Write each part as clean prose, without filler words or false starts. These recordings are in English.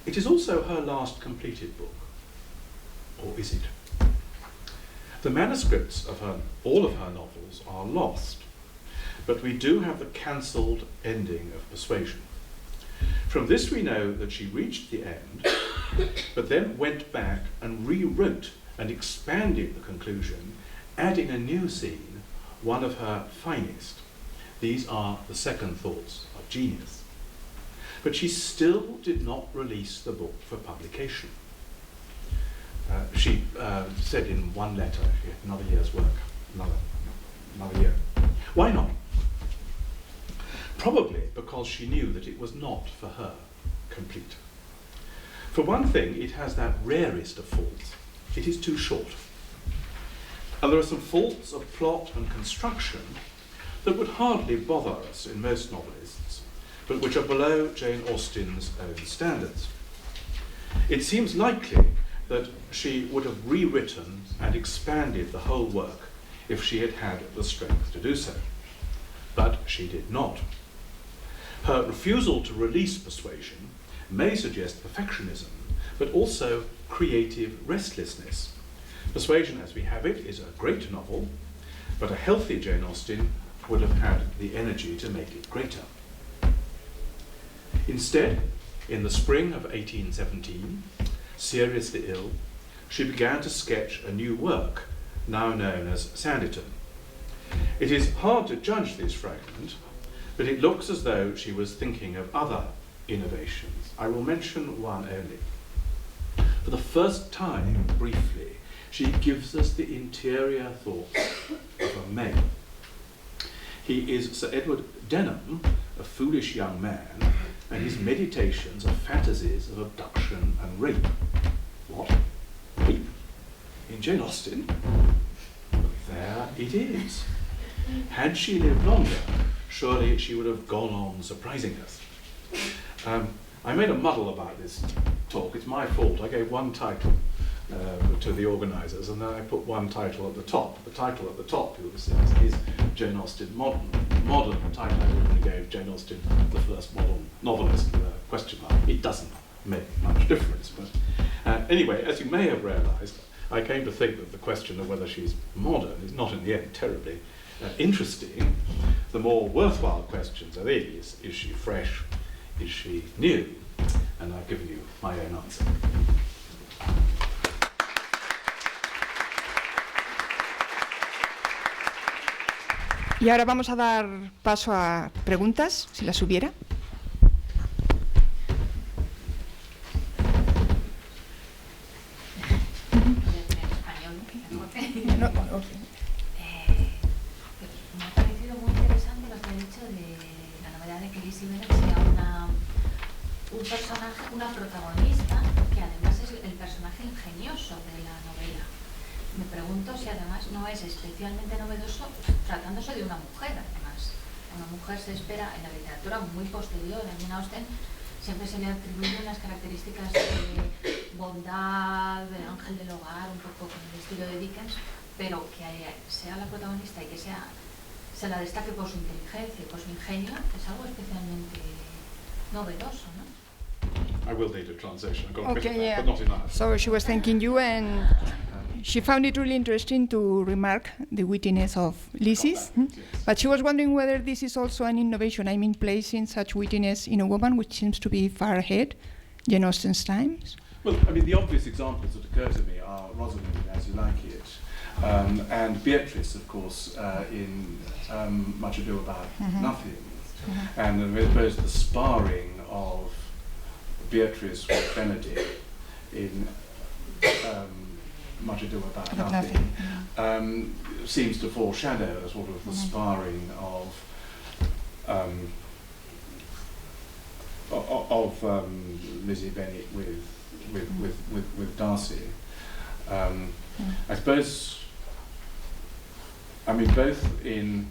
It is also her last completed book. Or is it? The manuscripts of all of her novels are lost, but we do have the cancelled ending of Persuasion. From this we know that she reached the end, but then went back and rewrote and expanded the conclusion, adding a new scene, one of her finest. These are the second thoughts of genius. But she still did not release the book for publication. She said in one letter, another year's work, another year. Why not? Probably because she knew that it was not, for her, complete. For one thing, it has that rarest of faults. It is too short. And there are some faults of plot and construction that would hardly bother us in most novelists, but which are below Jane Austen's own standards. It seems likely that she would have rewritten and expanded the whole work if she had had the strength to do so. But she did not. Her refusal to release Persuasion may suggest perfectionism, but also creative restlessness. Persuasion, as we have it, is a great novel, but a healthy Jane Austen would have had the energy to make it greater. Instead, in the spring of 1817, seriously ill, she began to sketch a new work, now known as Sanditon. It is hard to judge this fragment, but it looks as though she was thinking of other innovations. I will mention one only. For the first time, briefly, she gives us the interior thoughts of a male. He is Sir Edward Denham, a foolish young man, and his meditations are fantasies of abduction and rape. What? Rape? In Jane Austen? There it is. Had she lived longer, surely she would have gone on surprising us. I made a muddle about this talk. It's my fault. I gave one title to the organisers, and then I put one title at the top. The title at the top, you'll see, is Jane Austen Modern. Modern title I originally gave Jane Austen, the first modern novelist, with a question mark. It doesn't make much difference. But anyway, as you may have realised, I came to think that the question of whether she's modern is not in the end terribly interesting. The more worthwhile questions are these: is she fresh? Is she new? And I've given you my own answer. Y ahora vamos a dar paso a preguntas, si las hubiera. Me ha parecido muy interesante lo que ha dicho de la novedad de que Lizzie Bennet sea un personaje, una protagonista, que además es el personaje ingenioso de la novela. Me pregunto si además no es especialmente novedoso tratándose de una mujer, además. Una mujer se espera en la literatura muy posterior a Jane Austen, siempre se le atribuyen unas características de bondad, de ángel del hogar, un poco con el estilo de Dickens, pero que sea la protagonista y que se la destaque por su inteligencia y por su ingenio es algo especialmente novedoso, ¿no? I will need a translation. I've got a Okay, bit of that, yeah. but not enough. So she was thanking you, and she found it really interesting to remark the wittiness of Lizzie's. Yes. But she was wondering whether this is also an innovation. I mean, placing such wittiness in a woman, which seems to be far ahead, Jane Austen's times. Well, I mean, the obvious examples that occur to me are Rosamund, As You Like It, and Beatrice, of course, in Much Ado About Nothing. And I suppose the sparring of Beatrice with Benedict in Much Ado About Nothing seems to foreshadow sort of the sparring of Lizzie Bennet with Darcy. I suppose, I mean, both in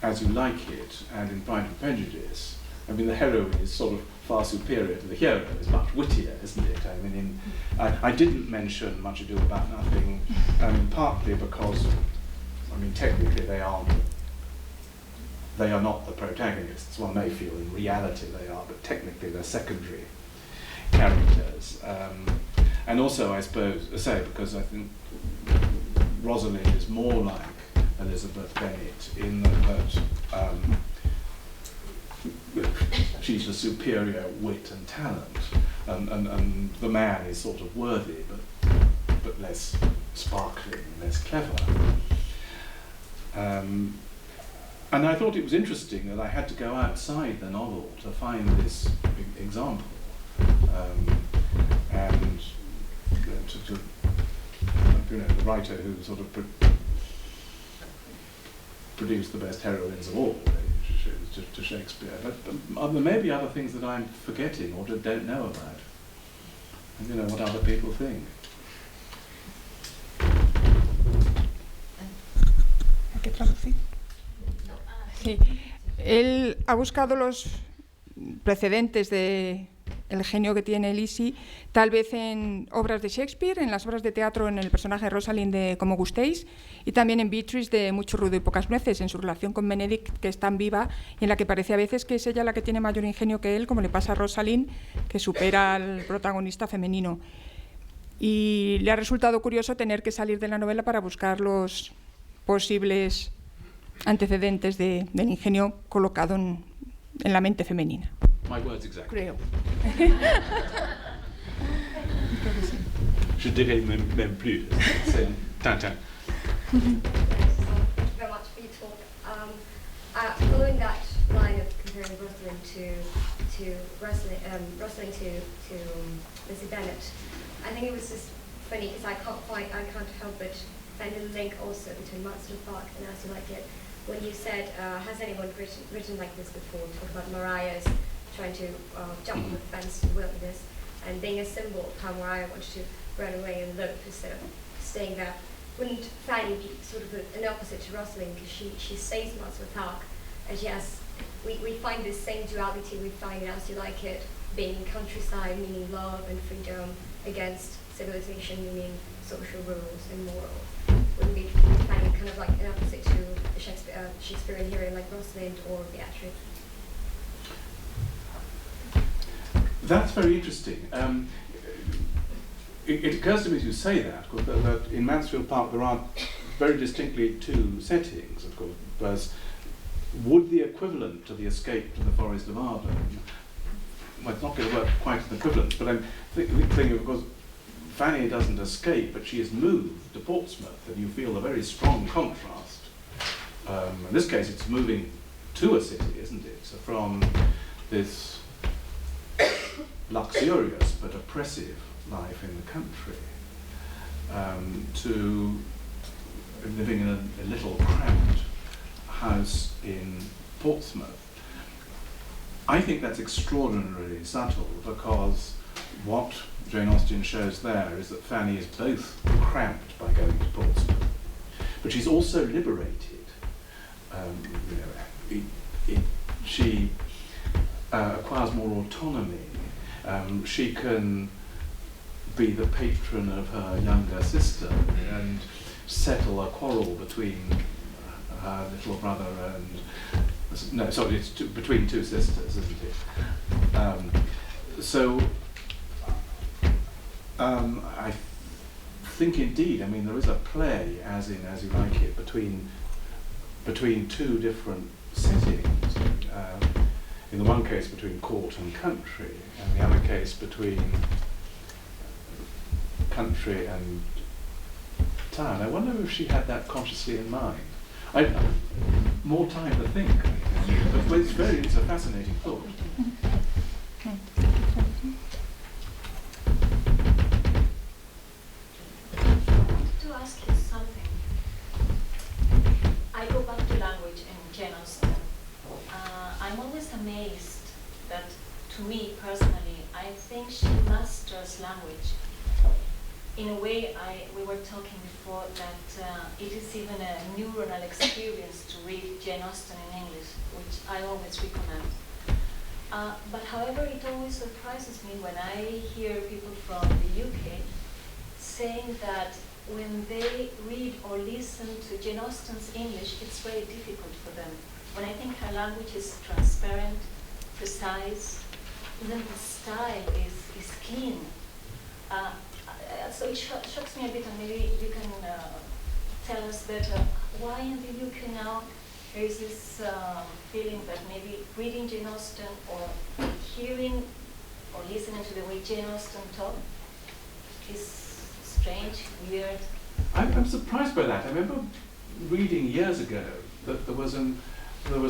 As You Like It and in Pride and Prejudice, I mean, the heroine is sort of far superior to the hero. It's much wittier, isn't it? I mean, I didn't mention Much Ado About Nothing, partly because, I mean, technically they are not the protagonists. One may feel in reality they are, but technically they're secondary characters. And also, I suppose, because I think Rosalind is more like Elizabeth Bennet in that she's the superior wit and talent, and the man is sort of worthy, but less sparkling, less clever. And I thought it was interesting that I had to go outside the novel to find this example, and to the writer who sort of produced the best heroines of all, to Shakespeare. But there may be other things that I'm forgetting or don't know about. And what other people think. Sí. Él ha buscado los precedentes de el genio que tiene Lizzie, tal vez en obras de Shakespeare, en las obras de teatro, en el personaje de Rosalind de Como gustéis, y también en Beatrice de Mucho ruido y pocas nueces, en su relación con Benedict, que es tan viva y en la que parece a veces que es ella la que tiene mayor ingenio que él, como le pasa a Rosalind, que supera al protagonista femenino. Y le ha resultado curioso tener que salir de la novela para buscar los posibles antecedentes del ingenio colocado en la mente femenina. My words exactly. Creo. Je dirais même plus. C'est Tintin. Thank you very much for your talk. Following that line of comparing Rosalind to Rosalind to Lizzie Bennet, I think it was just funny because I can't help but find a link also between Mansfield Park and As You Like It. When you said, has anyone written like this before? Talk about Mariah's trying to jump on the fence to the wilderness and being a symbol of how Mariah wanted to run away and lope instead of staying there. Wouldn't Fanny be sort of an opposite to Rosalind, because she stays in Mansfield Park, and yes, we find this same duality we find in As You Like It, being countryside meaning love and freedom against civilization meaning social rules and morals. Wouldn't be Fanny kind of like an opposite to the Shakespearean hero like Rosalind or Beatrice? That's very interesting. It occurs to me as you say that in Mansfield Park there are very distinctly two settings, of course. Whereas would the equivalent to the escape to the Forest of Arden, well, it's not going to work quite as an equivalent, but I'm thinking, of course, Fanny doesn't escape, but she is moved to Portsmouth, and you feel a very strong contrast. In this case, it's moving to a city, isn't it? So from this luxurious but oppressive life in the country to living in a little cramped house in Portsmouth. I think that's extraordinarily subtle, because what Jane Austen shows there is that Fanny is both cramped by going to Portsmouth, but she's also liberated. She acquires more autonomy. She can be the patron of her younger sister and settle a quarrel between her little brother and, no, sorry, it's between two sisters, isn't it? I think indeed, I mean, there is a play, as in As You Like It, between two different settings. In the one case between court and country, and the other case between country and town. I wonder if she had that consciously in mind. More time to think, but it's a fascinating thought. To ask you something. I go back to language in Jane Austen. I'm always amazed that, to me personally, I think she masters language. In a way, we were talking before that it is even a neuronal experience to read Jane Austen in English, which I always recommend. But however, it always surprises me when I hear people from the UK saying that when they read or listen to Jane Austen's English, it's very difficult for them. When I think her language is transparent, precise, even the style is clean. So it shocks me a bit, and maybe you can tell us that why in the UK now there is this feeling that maybe reading Jane Austen or hearing or listening to the way Jane Austen talk is strange, weird. I'm surprised by that. I remember reading years ago that there was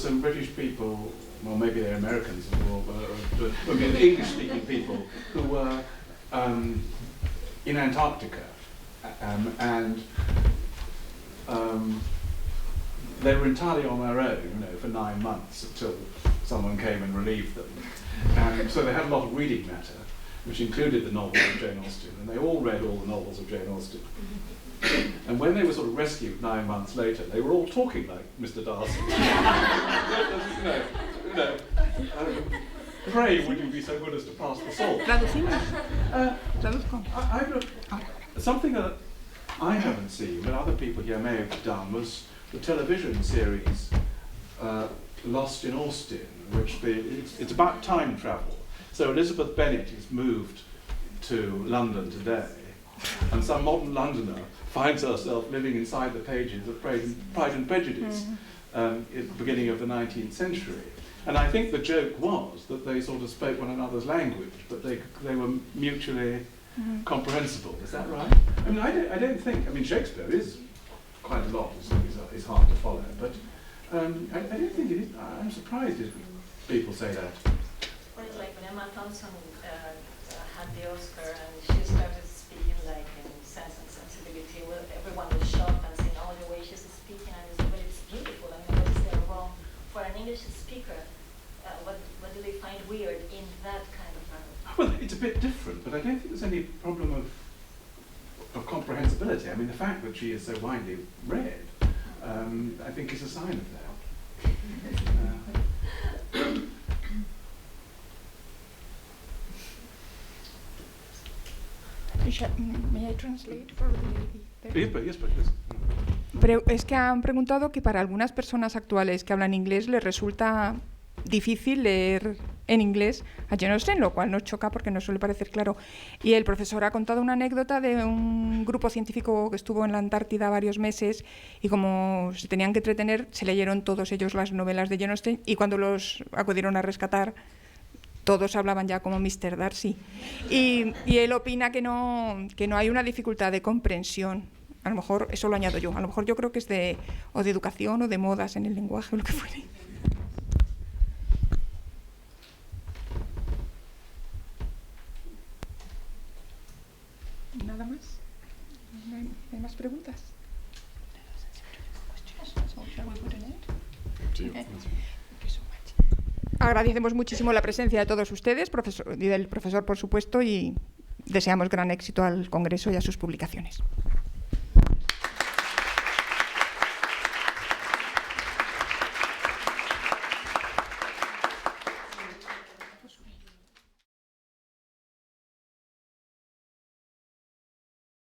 some British people, well, maybe they're Americans or English-speaking people who were in Antarctica, and they were entirely on their own, for 9 months until someone came and relieved them. And so they had a lot of reading matter, which included the novels of Jane Austen, and they all read all the novels of Jane Austen. And when they were sort of rescued 9 months later, they were all talking like Mr. Darcy. Pray, would you be so good as to pass the salt? Something that I haven't seen, but other people here may have done, was the television series Lost in Austen, which it's about time travel. So Elizabeth Bennet is moved to London today, and some modern Londoner finds herself living inside the pages of Pride and Prejudice at the beginning of the 19th century. And I think the joke was that they sort of spoke one another's language, but they were mutually comprehensible. Is that right? I mean, I don't think. I mean, Shakespeare is quite a lot. It's hard to follow, but I don't think it is. I'm surprised if people say that. Well, it's like when Emma Thompson had the Oscar and she started speaking like in Sense and Sensibility. Well, everyone was shocked and saying, "Oh, the way she's speaking," and it's, well, it's beautiful. I mean, what is there wrong for an English speaker? What do they find weird in that kind of language? Well, it's a bit different, but I don't think there's any problem of comprehensibility. I mean, the fact that she is so widely read, I think is a sign of that. May I translate for the lady? Yes, but yes. Pero es que han preguntado que para algunas personas actuales que hablan inglés les resulta difícil leer en inglés a Jane Austen, lo cual nos choca porque nos suele parecer claro. Y el profesor ha contado una anécdota de un grupo científico que estuvo en la Antártida varios meses y como se tenían que entretener, se leyeron todos ellos las novelas de Jane Austen y cuando los acudieron a rescatar, todos hablaban ya como Mr. Darcy. Y él opina que no hay una dificultad de comprensión. A lo mejor, eso lo añado yo, a lo mejor yo creo que es de educación o de modas en el lenguaje o lo que fuere. ¿Nada más? ¿No hay más preguntas? Agradecemos muchísimo la presencia de todos ustedes, y del profesor, por supuesto, y deseamos gran éxito al Congreso y a sus publicaciones.